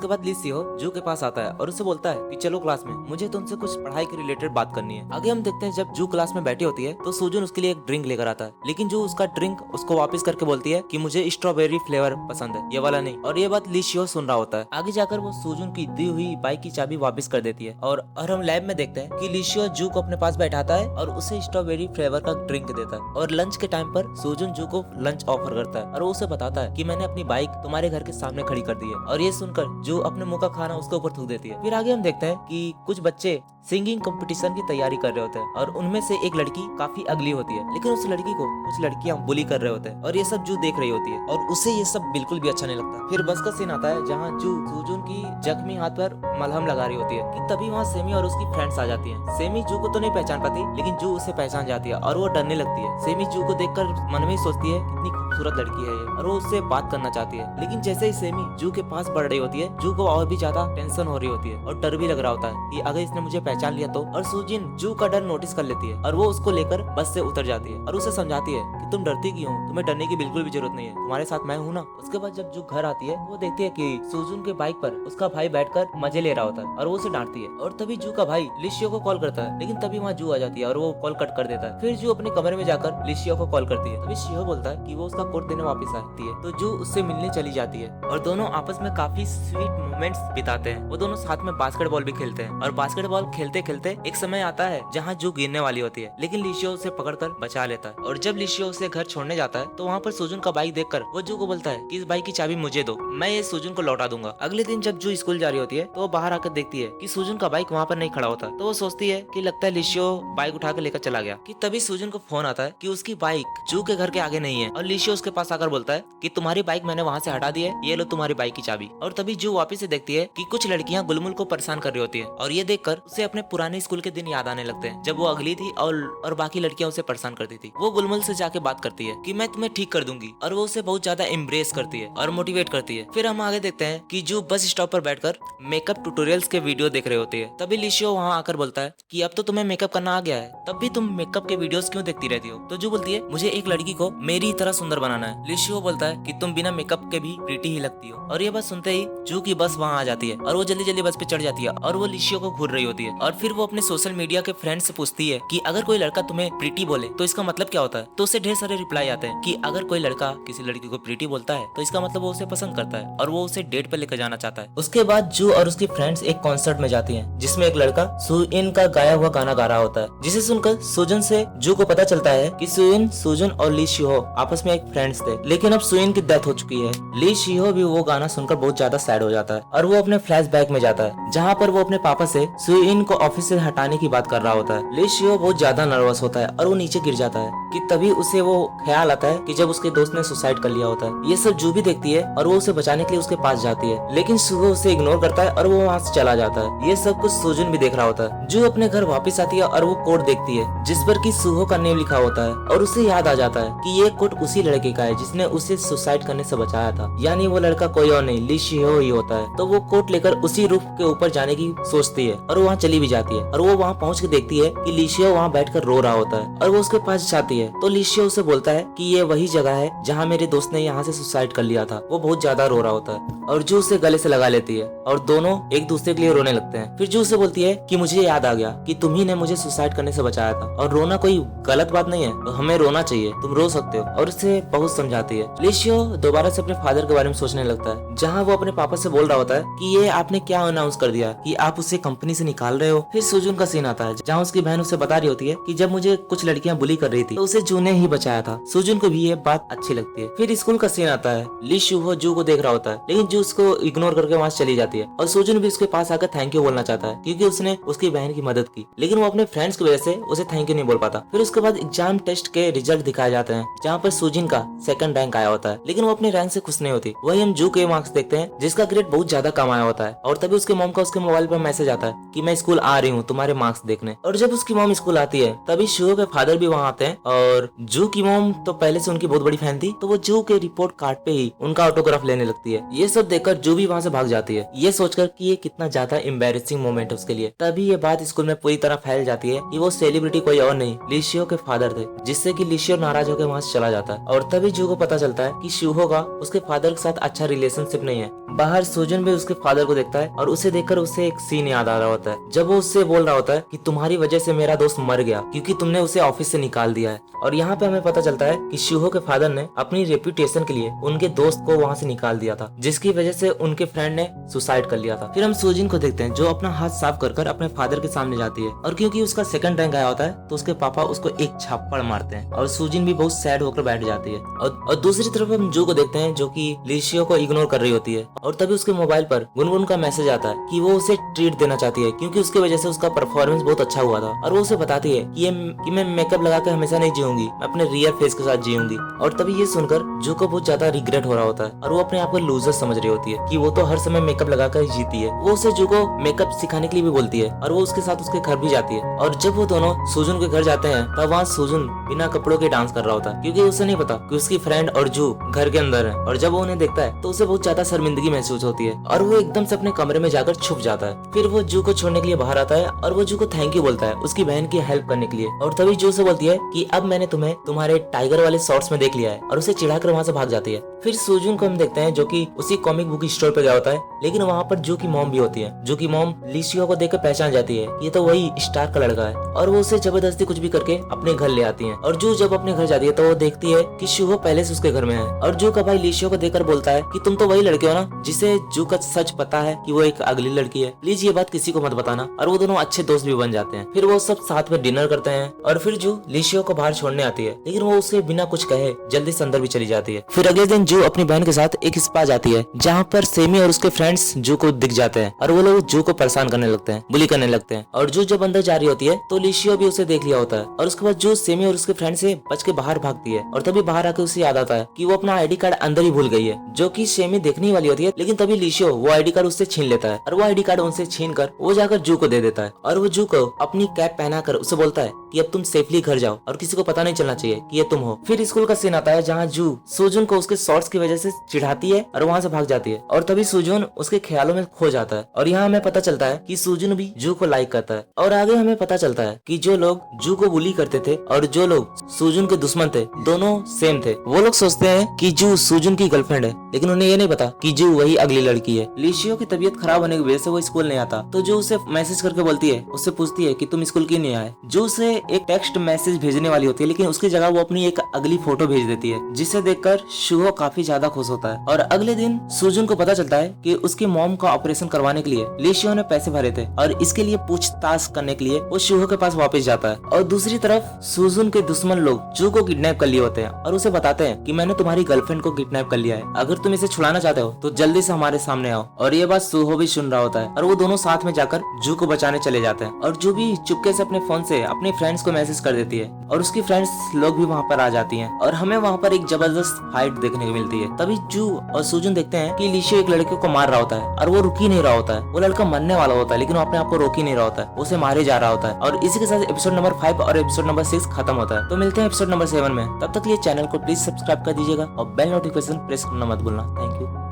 उसके बाद ली सिहो जू के पास आता है और उससे बोलता है कि चलो क्लास में, मुझे तुमसे कुछ पढ़ाई के रिलेटेड बात करनी है। आगे हम देखते हैं जब जू क्लास में बैठी होती है तो सुजुन उसके लिए एक ड्रिंक लेकर आता है, लेकिन जो उसका ड्रिंक उसको वापस करके बोलती है कि मुझे स्ट्रॉबेरी फ्लेवर पसंद है, ये वाला नहीं। और ये बात ली सिहो सुन रहा होता है। आगे जाकर वो सुजुन की दी हुई बाइक की चाबी वापस कर देती है और हम लैब में देखते हैं कि ली सिहो जू को अपने पास बैठाता है और उसे स्ट्रॉबेरी फ्लेवर का ड्रिंक देता है। और लंच के टाइम पर सुजुन जू को लंच ऑफर करता है और वो उसे बताता है कि मैंने अपनी बाइक तुम्हारे घर के सामने खड़ी कर दी है। और ये सुनकर जू अपने मुंह का खाना उसके ऊपर थूक देती है। फिर आगे हम देखते हैं कि कुछ बच्चे सिंगिंग कंपटीशन की तैयारी कर रहे होते हैं और उनमें से एक लड़की काफी अगली होती है, लेकिन उस लड़की को कुछ लड़कियां बुली कर रहे होते हैं और ये सब जू देख रही होती है और उसे ये सब बिल्कुल भी अच्छा नहीं लगता। फिर बस का सीन आता है जहाँ जू सुजुन की जख्मी हाथ पर मलहम लगा रही होती है कि तभी वहाँ सेमी और उसकी फ्रेंड्स आ जाती है। सेमी जू को तो नहीं पहचान पाती, लेकिन जू उसे पहचान जाती है और वो डरने लगती है। सेमी जू को देखकर मन में ही सोचती है कितनी खूबसूरत लड़की है ये, और वो उससे बात करना चाहती है। लेकिन जैसे ही सेमी जू के पास बढ़ रही होती है, जू को और भी ज्यादा टेंशन हो रही होती है और डर भी लग रहा होता है कि अगर इसने मुझे पहचान लिया तो। और सुजिन जू का डर नोटिस कर लेती है और वो उसको लेकर बस से उतर जाती है और उसे समझाती है कि तुम डरती क्यों, तुम्हें डरने की बिल्कुल भी जरूरत नहीं है, तुम्हारे साथ मैं हूँ ना। उसके बाद जब जू घर आती है वो देखती है कि सुजुन के बाइक पर उसका भाई बैठकर मजे ले रहा होता है और वो उसे डांटती है। और तभी जू का भाई लिशियो को कॉल करता है, लेकिन तभी वहाँ जू आ जाती है और वो कॉल कट कर देता है। फिर जू अपने कमरे में जाकर लिशियो को कॉल करती है। तभी शियो बोलता है कि वो उसका कोट देने वापस आती है, तो जू उससे मिलने चली जाती है और दोनों आपस में काफी स्वीट मोमेंट्स बिताते हैं। वो दोनों साथ में बास्केटबॉल भी खेलते हैं और बास्केटबॉल खेलते खेलते एक समय आता है जहाँ जू गिरने वाली होती है, लेकिन लिशियो उसे पकड़कर बचा लेता है। और जब लिशियो उसे घर छोड़ने जाता है तो वहाँ पर सुजुन का बाइक देखकर वो जू को बोलता है कि इस बाइक की चाबी मुझे दो, मैं ये सुजुन को लौटा दूंगा। अगले दिन जब जू स्कूल जा रही होती है तो वो बाहर आकर देखती है कि सुजुन का बाइक वहाँ पर नहीं खड़ा होता, तो वो सोचती है कि लगता है लिशियो बाइक उठा कर लेकर चला गया। कि तभी सुजुन को फोन आता है कि उसकी बाइक जू के घर के आगे नहीं है और लिशियो उसके पास आकर बोलता है कि तुम्हारी बाइक मैंने वहाँ से हटा दी है, ये लो तुम्हारी बाइक की चाबी। और तभी जू वापस से देखती है कि कुछ लड़कियां गुलमुल को परेशान कर रही होती है और ये देखकर उसे अपने पुराने स्कूल के दिन याद आने लगते हैं जब वो अगली थी और बाकी लड़कियां उसे परेशान करती थी। वो गुलमुल से जाके बात करती है कि मैं तुम्हें ठीक कर दूंगी और वो उसे बहुत ज्यादा एम्ब्रेस करती है और मोटिवेट करती है। फिर हम आगे देखते हैं कि जू बस स्टॉप पर बैठकर मेकअप ट्यूटोरियल्स के वीडियो देख रहे होती है। तभी लिशियो वहाँ आकर बोलता है कि अब तो तुम्हें मेकअप करना आ गया है, तब भी तुम मेकअप के वीडियोस क्यों देखती रहती हो। तो जू बोलती है मुझे एक लड़की को मेरी तरह सुंदर बनाना है। लिशियो बोलता है कि तुम बिना मेकअप के भी प्रीटी ही लगती हो। और ये बात सुनते ही जू की बस वहाँ आ जाती है और वो जल्दी जल्दी बस पे चढ़ जाती है और वो लिशियो को घूर रही होती है। और फिर वो अपने सोशल मीडिया के फ्रेंड से पूछती है कि अगर कोई लड़का तुम्हें प्रीटी बोले तो इसका मतलब क्या होता है। तो उसे ढेर सारे रिप्लाई आते हैं कि अगर कोई लड़का किसी लड़की को प्रीटी बोलता है तो इसका मतलब वो उसे पसंद करता है और वो उसे डेट पे लेकर जाना चाहता है। उसके बाद जू और उसकी फ्रेंड्स एक कॉन्सर्ट में जाती हैं जिसमें एक लड़का सुइन का गाया हुआ गाना गा रहा होता है, जिसे सुनकर सुजन से जू को पता चलता है कि सुजन और ली शिहो आपस में एक फ्रेंड्स थे, लेकिन अब सुइन की डेथ हो चुकी है। ली शिहो भी वो गाना सुनकर बहुत ज्यादा सैड हो जाता है और वो अपने फ्लैशबैक में जाता है जहाँ पर वो अपने पापा से सुइन को ऑफिस से हटाने की बात कर रहा होता है। ली शिहो बहुत ज्यादा नर्वस होता है और वो नीचे गिर जाता है कि तभी उसे वो ख्याल आता है कि जब उसके दोस्त ने सुसाइड कर लिया होता है। ये सब जू भी देखती है और वो उसे बचाने के लिए उसके पास जाती है, लेकिन सुहो उसे इग्नोर करता है और वो वहाँ से चला जाता है। ये सब कुछ सुजुन भी देख रहा होता है। जू अपने घर वापस आती है और वो कोड देखती है जिस पर कि सुहो का नेम लिखा होता है और उसे याद आ जाता है कि ये कोड उसी लड़के का है जिसने उसे सुसाइड करने से बचाया था, यानी वो लड़का कोई और नहीं ली शिहो ही होता है। तो वो कोट लेकर उसी रूफ के ऊपर जाने की सोचती है और वहाँ चली भी जाती है और वो वहाँ पहुँच के देखती है कि ली शिहो वहाँ बैठकर रो रहा होता है और वो उसके पास जाती है तो ली शिहो उसे बोलता है कि ये वही जगह है जहाँ मेरे दोस्त ने यहाँ से सुसाइड कर लिया था। वो बहुत ज्यादा रो रहा होता है और जू उसे गले से लगा लेती है और दोनों एक दूसरे के लिए रोने लगते हैं। फिर जू उसे बोलती है कि मुझे याद आ गया कि तुम ही ने मुझे सुसाइड करने से बचाया था और रोना कोई गलत बात नहीं है, तो हमें रोना चाहिए, तुम रो सकते हो। और उसे बहुत समझाती है। लिशियो दोबारा से अपने फादर के बारे में सोचने लगता है जहाँ वो अपने पापा से बोल रहा होता है कि ये आपने क्या अनाउंस कर दिया कि आप उसे कंपनी से निकाल रहे हो। फिर सुजुन का सीन आता है जहाँ उसकी बहन उसे बता रही होती है कि जब मुझे कुछ लड़कियां बुली कर रही थी तो उसे जू ने ही बचाया था। सुजुन को भी ये बात अच्छी लगती है। फिर स्कूल का सीन आता है। ली शिहो जू को देख रहा होता है, लेकिन जू उसको इग्नोर करके वहाँ चली जाती है और सुजुन भी उसके पास आकर थैंक यू बोलना चाहता है क्योंकि उसने उसकी बहन की मदद की, लेकिन वो अपने फ्रेंड्स की वजह से उसे थैंक यू नहीं बोल पाता। फिर उसके बाद एग्जाम टेस्ट के रिजल्ट दिखाए जाते हैं जहाँ पर सुजिन का सेकंड रैंक आया होता है, लेकिन वो अपने रैंक से खुश नहीं होती। वही हम जू के मार्क्स देखते हैं जिसका ग्रेड बहुत ज्यादा कम आया होता है और तभी उसके मॉम का उसके मोबाइल पर मैसेज आता है कि मैं स्कूल आ रही हूँ तुम्हारे मार्क्स देखने। और जब उसकी मॉम स्कूल आती है तभी शिहो के फादर भी वहाँ आते हैं और जू की मॉम तो पहले से उनकी बहुत बड़ी फैन थी, तो वो जू के रिपोर्ट कार्ड पे ही उनका ऑटोग्राफ लेने लगती है। ये सब देखकर जू भी वहाँ से भाग जाती है, ये सोचकर कि ये कितना ज्यादा एम्बैरेसिंग मोमेंट है उसके लिए। तभी ये बात स्कूल में पूरी तरह फैल जाती है कि वो सेलिब्रिटी कोई और नहीं लिशियो के फादर थे, जिससे कि लिशियो नाराज होकर वहाँ से चला जाता है। और तभी जू को पता चलता है कि शिहो का उसके फादर के साथ अच्छा रिलेशनशिप नहीं है। बाहर सुजन भी उसके फादर को देखता है और उसे देखकर उसे एक सीन याद आ रहा होता है जब वो उससे बोल रहा होता है कि तुम्हारी वजह से मेरा दोस्त मर गया क्योंकि तुमने उसे ऑफिस से निकाल दिया है। और यहाँ पे हमें पता चलता है कि शिहो के फादर ने अपनी रेपुटेशन के लिए उनके दोस्त को वहाँ से निकाल दिया था, जिसकी वजह से उनके फ्रेंड ने सुसाइड कर लिया था। फिर हम सुजिन को देखते हैं जो अपना हाथ साफ कर अपने फादर के सामने जाती है, और क्योंकि उसका सेकंड रैंक आया होता है तो उसके पापा उसको एक छापड़ मारते हैं और सुजिन भी बहुत सैड होकर बैठ जाती है। और दूसरी तरफ हम जू को देखते हैं जो कि लिशियो को इग्नोर कर रही होती है, और तभी उसके मोबाइल पर गुनगुन का मैसेज आता है कि वो उसे ट्रीट देना चाहती है क्योंकि उसकी वजह से उसका परफॉर्मेंस बहुत अच्छा हुआ था। और वो उसे बताती है कि मैं मेकअप लगा के हमेशा नहीं जीऊंगी, मैं अपने रियल फेस के साथ जीऊंगी। और तभी ये सुनकर जू को बहुत ज्यादा रिग्रेट हो रहा होता है और वो अपने आप को लूजर समझ रही होती है कि वो तो हर समय मेकअप लगाकर जीती है। वो उसे जू को मेकअप सिखाने के लिए भी बोलती है और वो उसके साथ उसके घर भी जाती है। और जब वो दोनों सुजुन के घर जाते हैं तब वहाँ सुजुन बिना कपड़ों के डांस कर रहा होता है क्योंकि उसे नहीं पता कि उसकी फ्रेंड और जू घर के अंदर है। और जब वो उन्हें देखता है तो उसे बहुत ज्यादा शर्मिंदगी महसूस होती है और वो एकदम से अपने कमरे में जाकर छुप जाता है। फिर वो जू को छोड़ने के लिए बाहर आता है और वो जू को थैंक यू बोलता है उसकी बहन की हेल्प करने के लिए। और तभी जू से बोलती है कि अब मैंने तुम्हें तुम्हारे टाइगर वाले शॉर्ट्स में देख लिया है, और उसे चिढ़ाकर वहाँ से भाग जाती है। फिर सुजुन को हम देखते हैं जो कि उसी कॉमिक बुक स्टोर पे गया होता है, लेकिन वहाँ पर जू की मॉम भी होती है। जू की मॉम लिशियो को देखकर पहचान जाती है ये तो वही स्टार का लड़का है, और वो उसे जबरदस्ती कुछ भी करके अपने घर ले आती है। और जू जब अपने घर जाती है तो वो देखती है कि शिहो पहले से उसके घर में है, और जू का भाई लिशियो को देखकर बोलता है कि तुम तो वही लड़के हो ना जिसे जू का सच पता है कि वो एक अगली लड़की है, प्लीज ये बात किसी को मत बताना। और वो दोनों अच्छे दोस्त भी बन जाते हैं। फिर वो सब साथ में डिनर करते हैं और फिर जू लिशियो को बाहर छोड़ने आती है, लेकिन वो उसे बिना कुछ कहे जल्दी से अंदर भी चली जाती है। फिर अगले दिन जू अपनी बहन के साथ एक स्पा जाती है जहाँ पर सेमी और उसके फ्रेंड्स जू को दिख जाते हैं और वो लोग जू को परेशान करने लगते हैं, बुली करने लगते हैं। और जू जब अंदर जा रही होती है तो लिशियो भी उसे देख लिया होता है, और उसके बाद जू सेमी और उसके फ्रेंड से बच के बाहर भागती है। और तभी बाहर आके उसे याद आता है कि वो अपना आईडी कार्ड अंदर ही भूल गई है, जो कि सेमी देखने वाली होती है, लेकिन तभी लिशियो वो आईडी कार्ड उससे छीन लेता है और वो आईडी कार्ड उनसे छीन कर वो जाकर जू को दे देता है। और वो जू को अपनी कैप पहनाकर उसे बोलता है कि अब तुम सेफली घर जाओ और किसी को पता नहीं चलना चाहिए कि ये तुम हो। फिर स्कूल का सीन आता है जहाँ जू सुजुन को उसके शॉर्ट्स की वजह से चिढ़ाती है और वहाँ से भाग जाती है, और तभी सुजुन उसके ख्यालों में खो जाता है। और यहाँ हमें पता चलता है कि सुजुन भी जू को लाइक करता है। और आगे हमें पता चलता है कि जो लोग जू को बुली करते थे और जो लोग सुजुन के दुश्मन थे दोनों सेम थे। वो लोग सोचते हैं कि जू सुजुन की गर्लफ्रेंड है, लेकिन उन्हें ये नहीं पता कि जू वही अगली लड़की है। लिशियो की तबीयत खराब होने की वजह से वो स्कूल नहीं आता, तो जो उसे मैसेज करके बोलती है, उससे पूछती है कि तुम स्कूल क्यों नहीं आए। जो उसे एक टेक्स्ट मैसेज भेजने वाली होती है, लेकिन उसकी जगह वो अपनी एक अगली फोटो भेज देती है, जिसे देखकर शुहो काफी ज्यादा खुश होता है। और अगले दिन सुजुन को पता चलता है कि उसकी मॉम का ऑपरेशन करवाने के लिए लिशियो ने पैसे भरे थे, और इसके लिए पूछताछ करने के लिए वो शुहो के पास वापस जाता है। और दूसरी तरफ सुजुन के दुश्मन लोग जू को किडनैप कर लिए होते हैं और उसे बताते हैं कि मैंने तुम्हारी गर्लफ्रेंड को किडनैप कर लिया है, अगर तुम इसे छुड़ाना चाहते हो तो जल्दी से हमारे सामने आओ। और ये बात सुहो भी सुन रहा होता है और वो दोनों साथ में जाकर जू को बचाने चले जाते हैं। और जू भी चुपके से अपने फोन से अपने फ्रेंड्स को मैसेज कर देती है और उसकी फ्रेंड्स लोग भी वहाँ पर आ जाती हैं, और हमें वहाँ पर एक जबरदस्त फाइट देखने को मिलती है। तभी जू और सुजुन देखते हैं कि लिशियो एक लड़के को मार रहा होता है और वो रुक ही नहीं रहा होता है। वो लड़का मरने वाला होता है, लेकिन वो अपने आप को रोक ही नहीं रहा होता है, उसे मारे जा रहा होता है। और इसी के साथ एपिसोड नंबर 5 और एपिसोड नंबर 6 खत्म होता है। तो मिलते हैं एपिसोड नंबर 7 में। तब तक लिए चैनल को प्लीज सब्सक्राइब कर दीजिएगा और बेल नोटिफिकेशन प्रेस करना मत भूलना। Thank you.